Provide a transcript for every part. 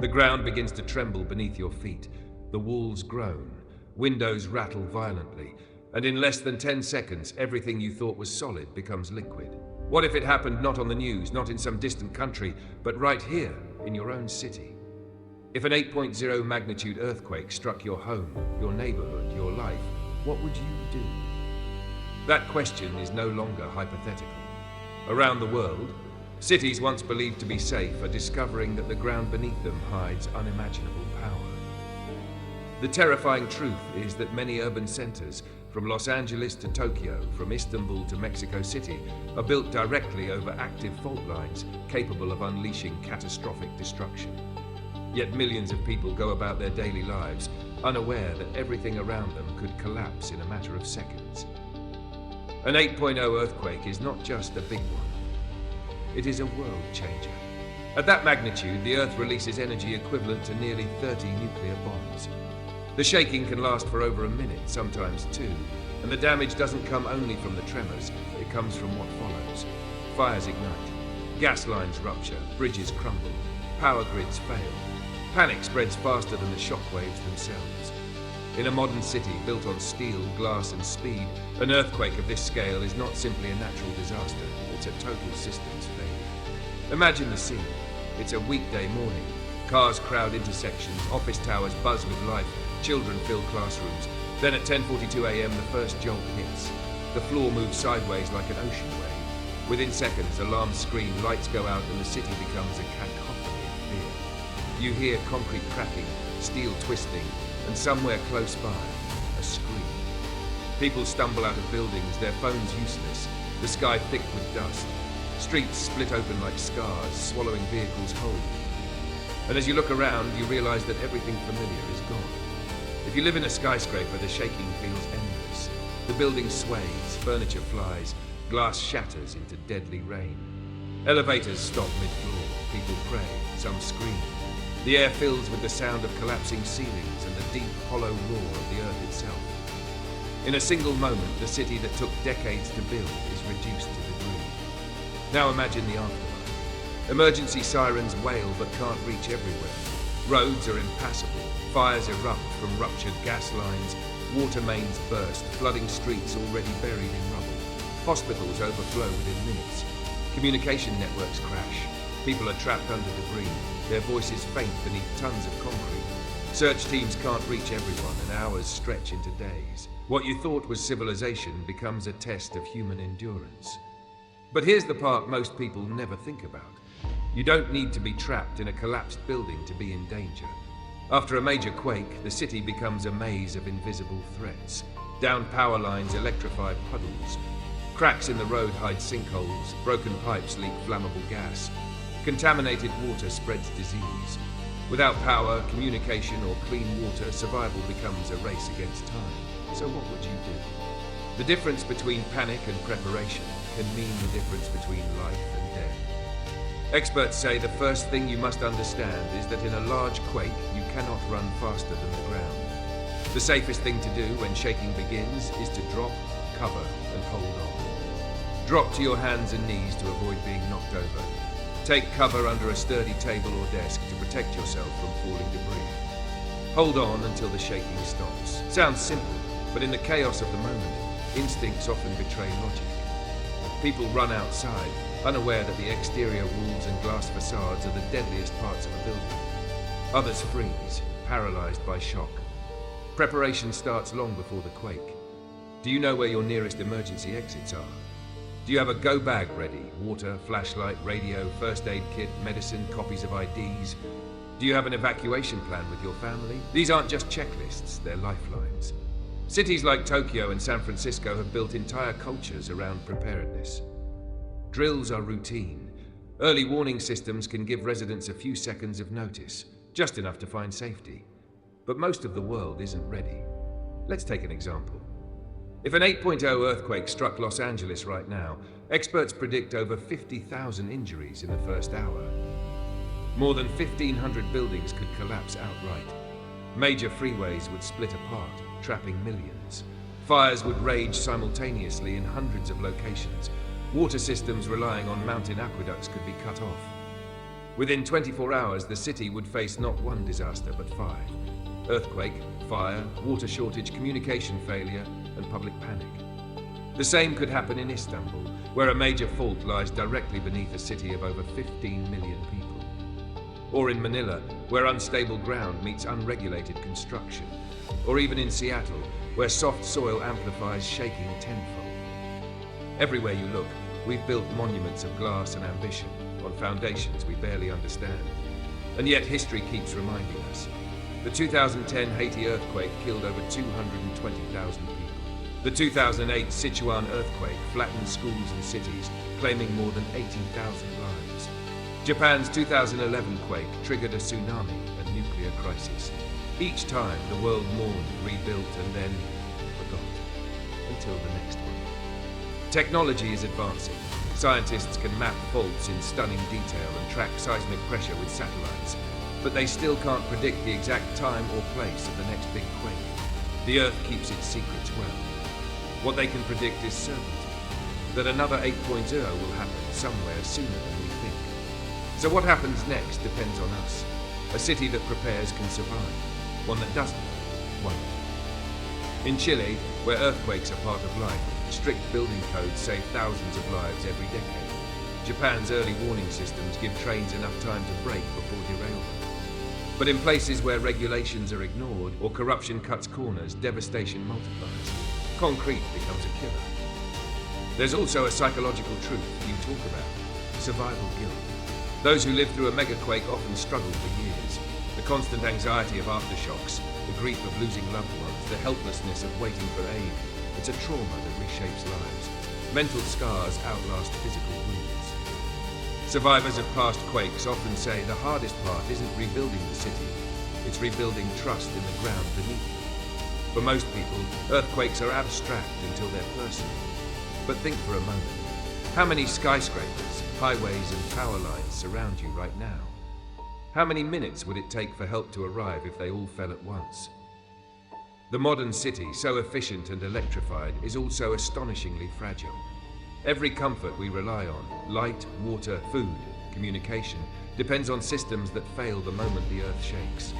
The ground begins to tremble beneath your feet. The walls groan, windows rattle violently, and in less than 10 seconds, everything you thought was solid becomes liquid. What if it happened not on the news, not in some distant country, but right here, in your own city? If an 8.0 magnitude earthquake struck your home, your neighborhood, your life, what would you do? That question is no longer hypothetical. Around the world, cities once believed to be safe are discovering that the ground beneath them hides unimaginable power. The terrifying truth is that many urban centers, from Los Angeles to Tokyo, from Istanbul to Mexico City, are built directly over active fault lines capable of unleashing catastrophic destruction. Yet millions of people go about their daily lives unaware that everything around them could collapse in a matter of seconds. An 8.0 earthquake is not just a big one. It is a world changer. At that magnitude, the Earth releases energy equivalent to nearly 30 nuclear bombs. The shaking can last for over a minute, sometimes two, and the damage doesn't come only from the tremors, it comes from what follows. Fires ignite, gas lines rupture, bridges crumble, power grids fail. Panic spreads faster than the shockwaves themselves. In a modern city built on steel, glass and speed, an earthquake of this scale is not simply a natural disaster, it's a total systems failure. Imagine the scene. It's a weekday morning. Cars crowd intersections, office towers buzz with life, children fill classrooms. Then at 10:42 a.m. the first jolt hits. The floor moves sideways like an ocean wave. Within seconds, alarms scream, lights go out, and the city becomes a cacophony of fear. You hear concrete cracking, steel twisting, and somewhere close by, a scream. People stumble out of buildings, their phones useless, the sky thick with dust. Streets split open like scars, swallowing vehicles whole. And as you look around, you realize that everything familiar is gone. If you live in a skyscraper, the shaking feels endless. The building sways, furniture flies, glass shatters into deadly rain. Elevators stop mid-floor, people pray, some scream. The air fills with the sound of collapsing ceilings and the deep, hollow roar of the earth itself. In a single moment, the city that took decades to build is reduced to debris. Now imagine the aftermath. Emergency sirens wail but can't reach everywhere. Roads are impassable. Fires erupt from ruptured gas lines. Water mains burst, flooding streets already buried in rubble. Hospitals overflow within minutes. Communication networks crash. People are trapped under debris, their voices faint beneath tons of concrete. Search teams can't reach everyone, and hours stretch into days. What you thought was civilization becomes a test of human endurance. But here's the part most people never think about. You don't need to be trapped in a collapsed building to be in danger. After a major quake, the city becomes a maze of invisible threats. Downed power lines electrify puddles. Cracks in the road hide sinkholes. Broken pipes leak flammable gas. Contaminated water spreads disease. Without power, communication, or clean water, survival becomes a race against time. So what would you do? The difference between panic and preparation can mean the difference between life and death. Experts say the first thing you must understand is that in a large quake, you cannot run faster than the ground. The safest thing to do when shaking begins is to drop, cover, and hold on. Drop to your hands and knees to avoid being knocked over. Take cover under a sturdy table or desk to protect yourself from falling debris. Hold on until the shaking stops. Sounds simple, but in the chaos of the moment, instincts often betray logic. People run outside, unaware that the exterior walls and glass facades are the deadliest parts of a building. Others freeze, paralyzed by shock. Preparation starts long before the quake. Do you know where your nearest emergency exits are? Do you have a go bag ready? Water, flashlight, radio, first aid kit, medicine, copies of IDs? Do you have an evacuation plan with your family? These aren't just checklists, they're lifelines. Cities like Tokyo and San Francisco have built entire cultures around preparedness. Drills are routine. Early warning systems can give residents a few seconds of notice, just enough to find safety. But most of the world isn't ready. Let's take an example. If an 8.0 earthquake struck Los Angeles right now, experts predict over 50,000 injuries in the first hour. More than 1,500 buildings could collapse outright. Major freeways would split apart, trapping millions. Fires would rage simultaneously in hundreds of locations. Water systems relying on mountain aqueducts could be cut off. Within 24 hours, the city would face not one disaster, but 5. Earthquake, fire, water shortage, communication failure, and public panic. The same could happen in Istanbul, where a major fault lies directly beneath a city of over 15 million people. Or in Manila, where unstable ground meets unregulated construction. Or even in Seattle, where soft soil amplifies shaking tenfold. Everywhere you look, we've built monuments of glass and ambition on foundations we barely understand. And yet history keeps reminding us. The 2010 Haiti earthquake killed over 220,000 people. The 2008 Sichuan earthquake flattened schools and cities, claiming more than 18,000 lives. Japan's 2011 quake triggered a tsunami and nuclear crisis. Each time, the world mourned, rebuilt, and then forgot. Until the next one. Technology is advancing. Scientists can map faults in stunning detail and track seismic pressure with satellites. But they still can't predict the exact time or place of the next big quake. The Earth keeps its secrets well. What they can predict is certainty. That another 8.0 will happen somewhere sooner than we think. So what happens next depends on us. A city that prepares can survive. One that doesn't, won't. In Chile, where earthquakes are part of life, strict building codes save thousands of lives every decade. Japan's early warning systems give trains enough time to brake before derailment. But in places where regulations are ignored or corruption cuts corners, devastation multiplies. Concrete becomes a killer. There's also a psychological truth you talk about: survival guilt. Those who live through a megaquake often struggle for years. The constant anxiety of aftershocks, the grief of losing loved ones, the helplessness of waiting for aid. It's a trauma that reshapes lives. Mental scars outlast physical wounds. Survivors of past quakes often say the hardest part isn't rebuilding the city, it's rebuilding trust in the ground beneath it. For most people, earthquakes are abstract until they're personal. But think for a moment. How many skyscrapers, highways, and power lines surround you right now? How many minutes would it take for help to arrive if they all fell at once? The modern city, so efficient and electrified, is also astonishingly fragile. Every comfort we rely on, light, water, food, communication, depends on systems that fail the moment the Earth shakes.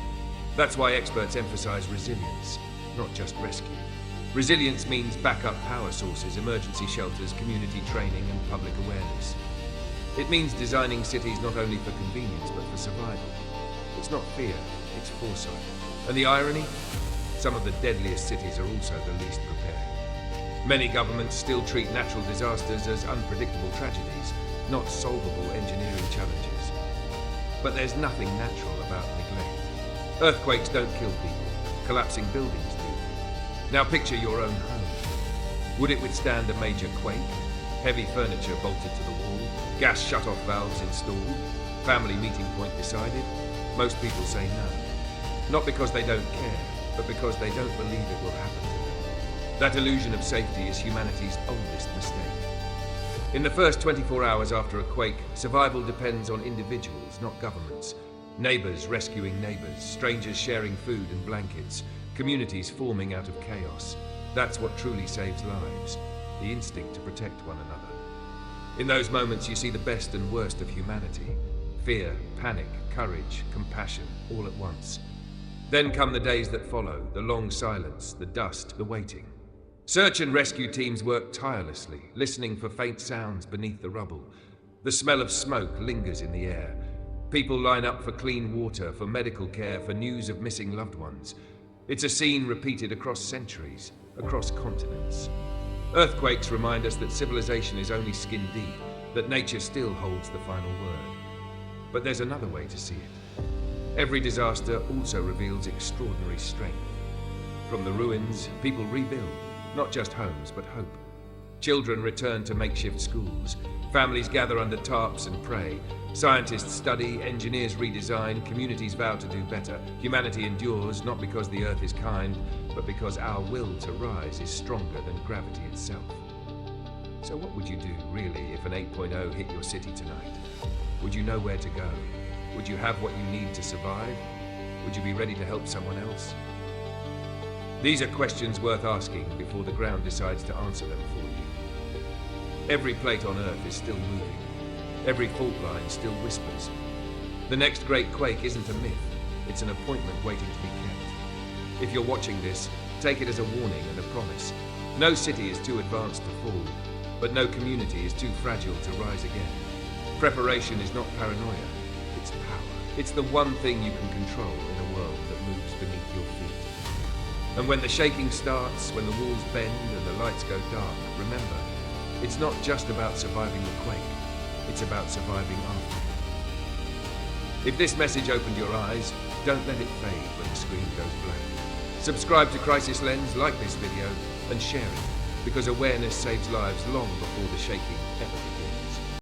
That's why experts emphasize resilience, not just rescue. Resilience means backup power sources, emergency shelters, community training, and public awareness. It means designing cities not only for convenience, but for survival. It's not fear, it's foresight. And the irony? Some of the deadliest cities are also the least prepared. Many governments still treat natural disasters as unpredictable tragedies, not solvable engineering challenges. But there's nothing natural about neglect. Earthquakes don't kill people. Collapsing buildings do. Now picture your own home. Would it withstand a major quake? Heavy furniture bolted to the wall? Gas shut-off valves installed? Family meeting point decided? Most people say no. Not because they don't care, but because they don't believe it will happen to them. That illusion of safety is humanity's oldest mistake. In the first 24 hours after a quake, survival depends on individuals, not governments. Neighbors rescuing neighbors, strangers sharing food and blankets, communities forming out of chaos. That's what truly saves lives, the instinct to protect one another. In those moments you see the best and worst of humanity. Fear, panic, courage, compassion, all at once. Then come the days that follow, the long silence, the dust, the waiting. Search and rescue teams work tirelessly, listening for faint sounds beneath the rubble. The smell of smoke lingers in the air. People line up for clean water, for medical care, for news of missing loved ones. It's a scene repeated across centuries, across continents. Earthquakes remind us that civilization is only skin deep, that nature still holds the final word. But there's another way to see it. Every disaster also reveals extraordinary strength. From the ruins, people rebuild, not just homes, but hope. Children return to makeshift schools. Families gather under tarps and pray. Scientists study, engineers redesign, communities vow to do better. Humanity endures, not because the Earth is kind, but because our will to rise is stronger than gravity itself. So what would you do, really, if an 8.0 hit your city tonight? Would you know where to go? Would you have what you need to survive? Would you be ready to help someone else? These are questions worth asking before the ground decides to answer them for you. Every plate on Earth is still moving. Every fault line still whispers. The next great quake isn't a myth, it's an appointment waiting to be kept. If you're watching this, take it as a warning and a promise. No city is too advanced to fall, but no community is too fragile to rise again. Preparation is not paranoia, it's power. It's the one thing you can control in a world that moves beneath your feet. And when the shaking starts, when the walls bend and the lights go dark, remember, it's not just about surviving the quake, it's about surviving after. If this message opened your eyes, don't let it fade when the screen goes black. Subscribe to Crisis Lens, like this video, and share it, because awareness saves lives long before the shaking ever begins.